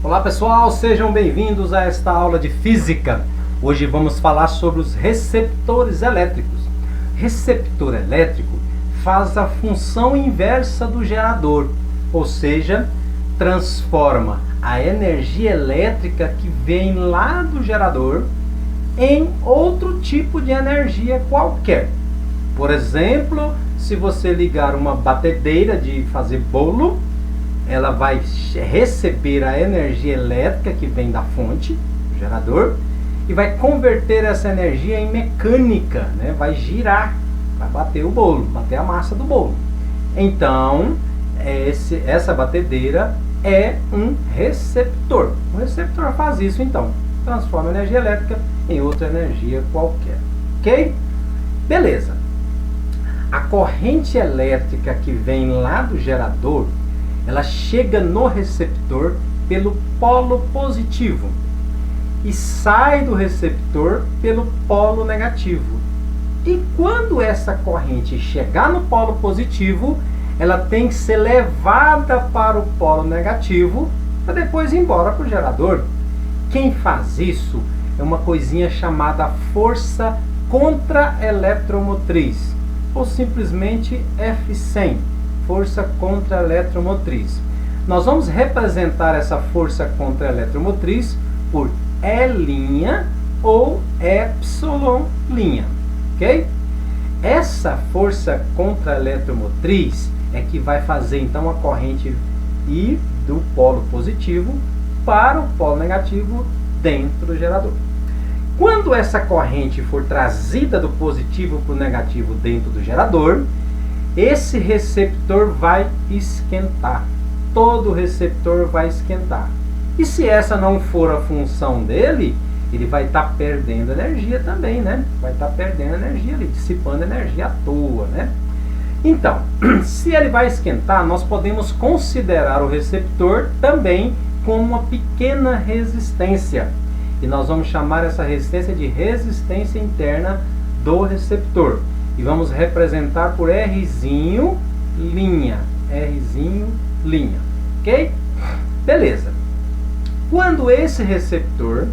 Olá pessoal, sejam bem-vindos a esta aula de física. Hoje vamos falar sobre os receptores elétricos. Receptor elétrico faz a função inversa do gerador, ou seja, transforma a energia elétrica que vem lá do gerador em outro tipo de energia qualquer. Por exemplo, se você ligar uma batedeira de fazer bolo, ela vai receber a energia elétrica que vem da fonte, do gerador, e vai converter essa energia em mecânica, né? Vai girar, vai bater o bolo, bater a massa do bolo. Então, essa batedeira é um receptor. O receptor faz isso, então, transforma a energia elétrica em outra energia qualquer. Ok? Beleza. A corrente elétrica que vem lá do gerador, ela chega no receptor pelo polo positivo e sai do receptor pelo polo negativo. E quando essa corrente chegar no polo positivo, ela tem que ser levada para o polo negativo para depois ir embora para o gerador. Quem faz isso é uma coisinha chamada força contra-eletromotriz, ou simplesmente F100. Força contra-eletromotriz. Nós vamos representar essa força contra-eletromotriz por E' ou ε'L', ok? Essa força contra-eletromotriz é que vai fazer então a corrente ir do polo positivo para o polo negativo dentro do gerador. Quando essa corrente for trazida do positivo para o negativo dentro do gerador, esse receptor vai esquentar. Todo receptor vai esquentar. E se essa não for a função dele, ele vai estar perdendo energia também, né? Vai estar perdendo energia ali, dissipando energia à toa, né? Então, se ele vai esquentar, nós podemos considerar o receptor também como uma pequena resistência. E nós vamos chamar essa resistência de resistência interna do receptor. E vamos representar por R'zinho, linha. R'zinho, linha. Ok? Beleza. Quando esse receptor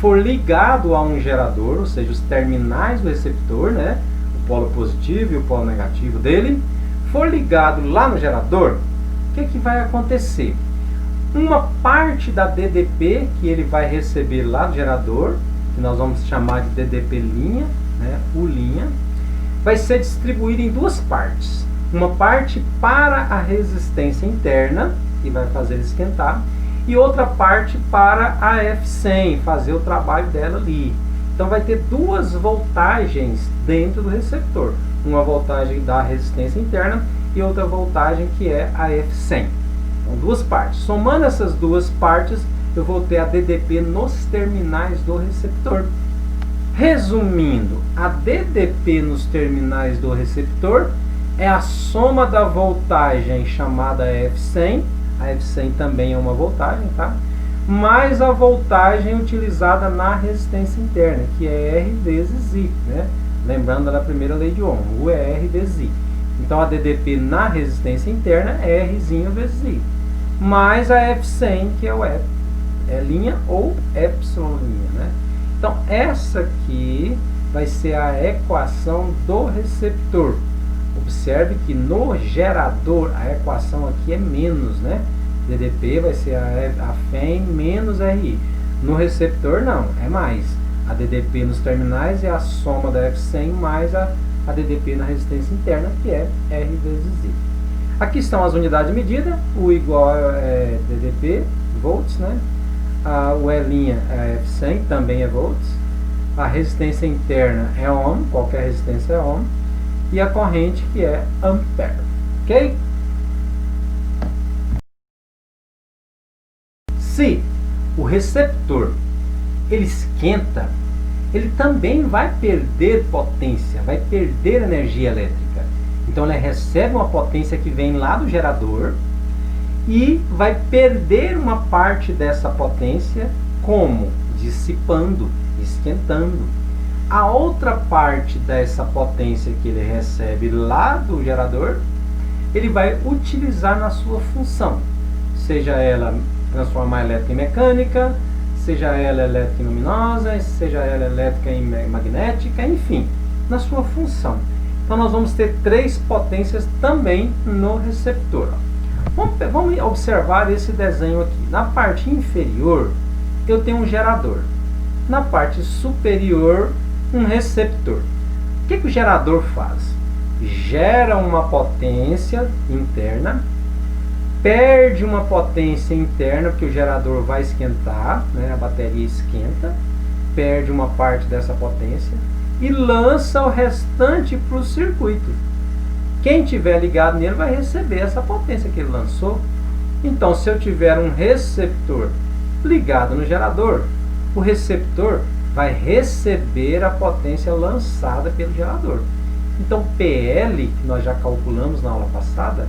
for ligado a um gerador, ou seja, os terminais do receptor, né? O polo positivo e o polo negativo dele, for ligado lá no gerador, o que vai acontecer? Uma parte da DDP que ele vai receber lá do gerador, que nós vamos chamar de DDP linha, né? U linha, vai ser distribuído em duas partes. Uma parte para a resistência interna, que vai fazer ele esquentar, e outra parte para a F100, fazer o trabalho dela ali. Então vai ter duas voltagens dentro do receptor. Uma voltagem da resistência interna e outra voltagem que é a F100. Então duas partes. Somando essas duas partes, eu vou ter a DDP nos terminais do receptor. Resumindo, a DDP nos terminais do receptor é a soma da voltagem chamada F100, a F100 também é uma voltagem, tá? Mais a voltagem utilizada na resistência interna, que é R vezes I, né? Lembrando da primeira lei de Ohm, U é R vezes I. Então a DDP na resistência interna é R'zinho vezes I, mais a F100, que é o E', ou ε'linha, né? Então, essa aqui vai ser a equação do receptor. Observe que no gerador a equação aqui é menos, né? DDP vai ser a FEM menos RI. No receptor não, é mais. A DDP nos terminais é a soma da F100 mais a DDP na resistência interna, que é R vezes I. Aqui estão as unidades de medida. O igual é DDP, volts, né? O E' é F100, também é volts. A resistência interna é ohm, qualquer resistência é ohm. E a corrente que é ampere. Ok? Se o receptor ele esquenta, ele também vai perder potência, vai perder energia elétrica. Então ele recebe uma potência que vem lá do gerador e vai perder uma parte dessa potência como? Dissipando, esquentando. A outra parte dessa potência que ele recebe lá do gerador, ele vai utilizar na sua função, seja ela transformar elétrica em mecânica, seja ela elétrica em luminosa, seja ela elétrica em magnética, enfim, na sua função. Então nós vamos ter 3 potências também no receptor. Vamos observar esse desenho aqui. Na parte inferior eu tenho um gerador, na parte superior um receptor. O que o gerador faz? Gera uma potência interna, perde uma potência interna, porque o gerador vai esquentar, né? A bateria esquenta, perde uma parte dessa potência e lança o restante para o circuito. Quem tiver ligado nele vai receber essa potência que ele lançou. Então, se eu tiver um receptor ligado no gerador, o receptor vai receber a potência lançada pelo gerador. Então, PL, que nós já calculamos na aula passada,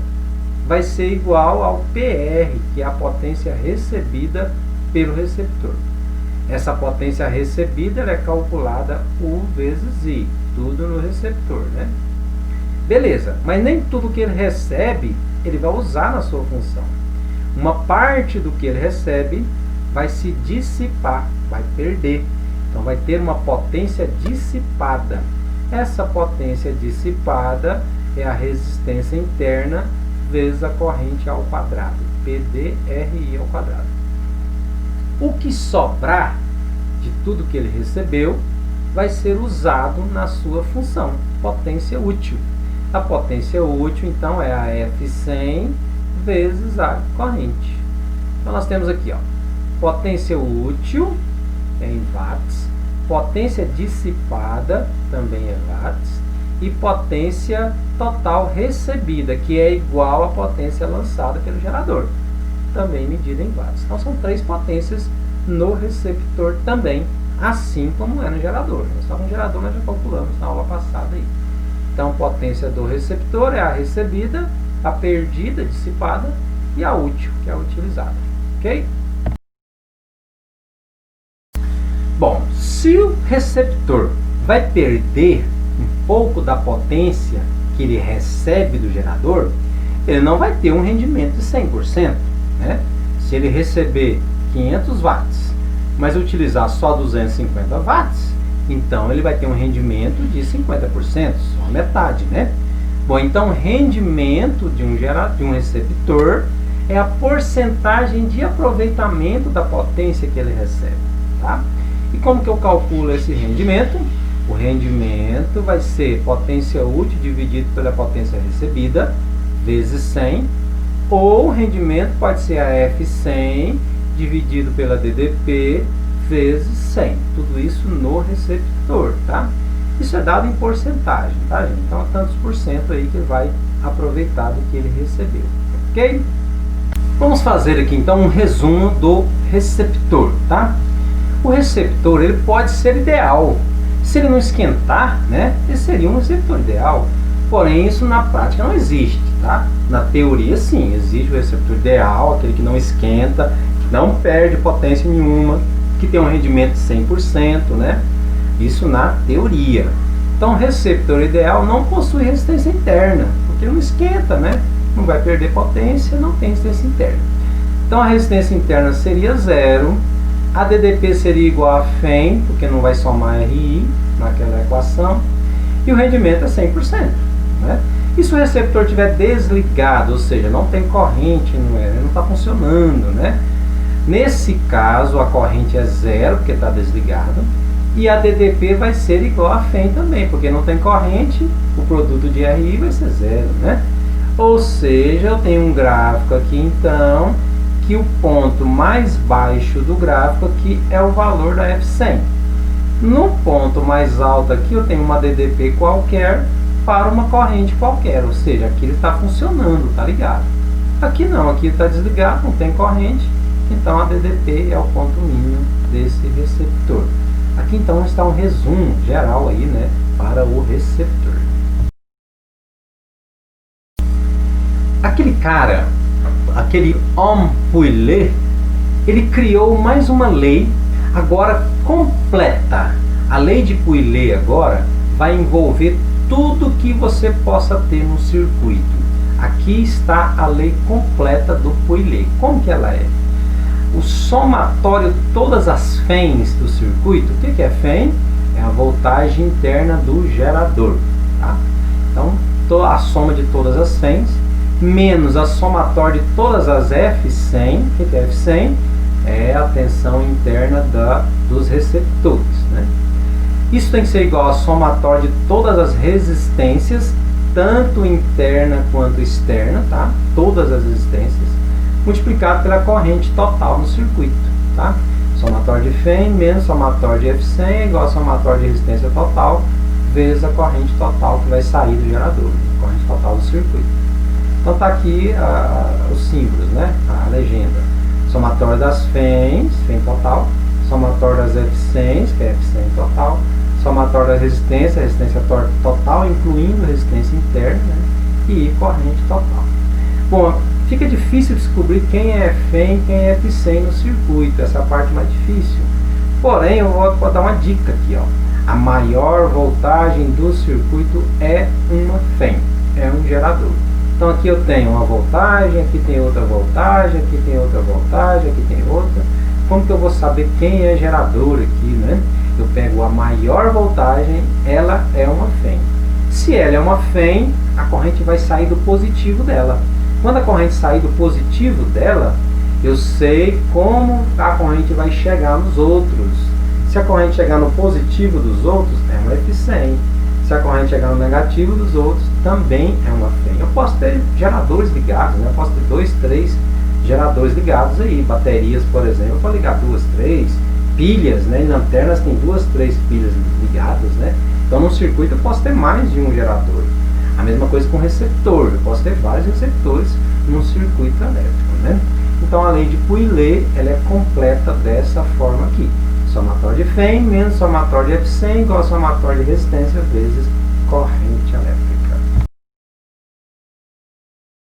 vai ser igual ao PR, que é a potência recebida pelo receptor. Essa potência recebida ela é calculada U vezes I, tudo no receptor, né? Beleza, mas nem tudo que ele recebe ele vai usar na sua função. Uma parte do que ele recebe vai se dissipar, vai perder. Então vai ter uma potência dissipada. Essa potência dissipada é a resistência interna vezes a corrente ao quadrado, PDRI ao quadrado. O que sobrar de tudo que ele recebeu vai ser usado na sua função, potência útil. A potência útil, então, é a F100 vezes a corrente. Então, nós temos aqui, ó, potência útil é em watts, potência dissipada também é watts, e potência total recebida, que é igual à potência lançada pelo gerador, também medida em watts. Então, são 3 potências no receptor também, assim como é no gerador. Só que no gerador nós já calculamos na aula passada aí. Então, a potência do receptor é a recebida, a perdida, dissipada, e a útil, que é a utilizada. Ok? Bom, se o receptor vai perder um pouco da potência que ele recebe do gerador, ele não vai ter um rendimento de 100%. Né? Se ele receber 500 watts, mas utilizar só 250 watts, então ele vai ter um rendimento de 50%, só a metade, né? Bom, então rendimento de um receptor é a porcentagem de aproveitamento da potência que ele recebe, tá? E como que eu calculo esse rendimento? O rendimento vai ser potência útil dividido pela potência recebida, vezes 100, ou o rendimento pode ser a F100 dividido pela DDP, vezes 100. Tudo isso no receptor, tá? Isso é dado em porcentagem, tá, gente? Então, tantos por cento aí que vai aproveitar do que ele recebeu, ok? Vamos fazer aqui, então, um resumo do receptor, tá? O receptor, ele pode ser ideal. Se ele não esquentar, né, ele seria um receptor ideal. Porém, isso na prática não existe, tá? Na teoria, sim, existe o receptor ideal, aquele que não esquenta, que não perde potência nenhuma, que tem um rendimento de 100%, né? Isso na teoria. Então, o receptor ideal não possui resistência interna, porque não esquenta, né? Não vai perder potência, não tem resistência interna. Então, a resistência interna seria 0, a DDP seria igual a FEM, porque não vai somar RI naquela equação, e o rendimento é 100%. Né? E se o receptor estiver desligado, ou seja, não tem corrente, ele não está funcionando, né? Nesse caso, a corrente é 0, porque está desligado, e a DDP vai ser igual a FEM também, porque não tem corrente, o produto de RI vai ser 0, né? Ou seja, eu tenho um gráfico aqui, então, que o ponto mais baixo do gráfico aqui é o valor da F100. No ponto mais alto aqui, eu tenho uma DDP qualquer para uma corrente qualquer, ou seja, aqui ele está funcionando, está ligado. Aqui não, aqui está desligado, não tem corrente, então a DDP é o ponto mínimo desse receptor. Aqui então está um resumo geral aí, né, para o receptor. Aquele cara, aquele homme Pouillet, ele criou mais uma lei, agora completa. A lei de Pouillet agora vai envolver tudo que você possa ter no circuito. Aqui está a lei completa do Pouillet. Como que ela é? o somatório de todas as FEMs do circuito. O que é FEM? É a voltagem interna do gerador. Tá? Então, a soma de todas as FEMs menos a somatória de todas as F100. O que é F100? É a tensão interna dos receptores. Né? Isso tem que ser igual a somatória de todas as resistências, tanto interna quanto externa, tá? Todas as resistências, multiplicado pela corrente total no circuito. Tá? Somatório de FEM menos somatório de F100 é igual a somatório de resistência total vezes a corrente total que vai sair do gerador, a corrente total do circuito. Então está aqui os símbolos, né? A legenda. Somatório das FEMs, FEM total, somatório das F100s, que é F100 total, somatório da resistência, resistência total, incluindo resistência interna, né? E corrente total. Bom, fica difícil descobrir quem é FEM e quem é F100 no circuito, essa é a parte mais difícil. Porém, eu vou dar uma dica aqui, ó. A maior voltagem do circuito é uma FEM, é um gerador. Então aqui eu tenho uma voltagem, aqui tem outra voltagem, aqui tem outra voltagem, aqui tem outra. Como que eu vou saber quem é gerador aqui, né? Eu pego a maior voltagem, ela é uma FEM. Se ela é uma FEM, a corrente vai sair do positivo dela. Quando a corrente sair do positivo dela, eu sei como a corrente vai chegar nos outros. Se a corrente chegar no positivo dos outros, é uma F100. Se a corrente chegar no negativo dos outros, também é uma FEM. Eu posso ter geradores ligados, né? Eu posso ter 2, 3 geradores ligados aí. Baterias, por exemplo, eu posso ligar 2, 3. Pilhas, né? Em lanternas tem 2, 3 pilhas ligadas, né? Então no circuito eu posso ter mais de um gerador. A mesma coisa com receptor, eu posso ter vários receptores num circuito elétrico, né? Então a lei de Pouillet, ela é completa dessa forma aqui. Somatório de FEM menos somatório de F100 igual a somatório de resistência vezes corrente.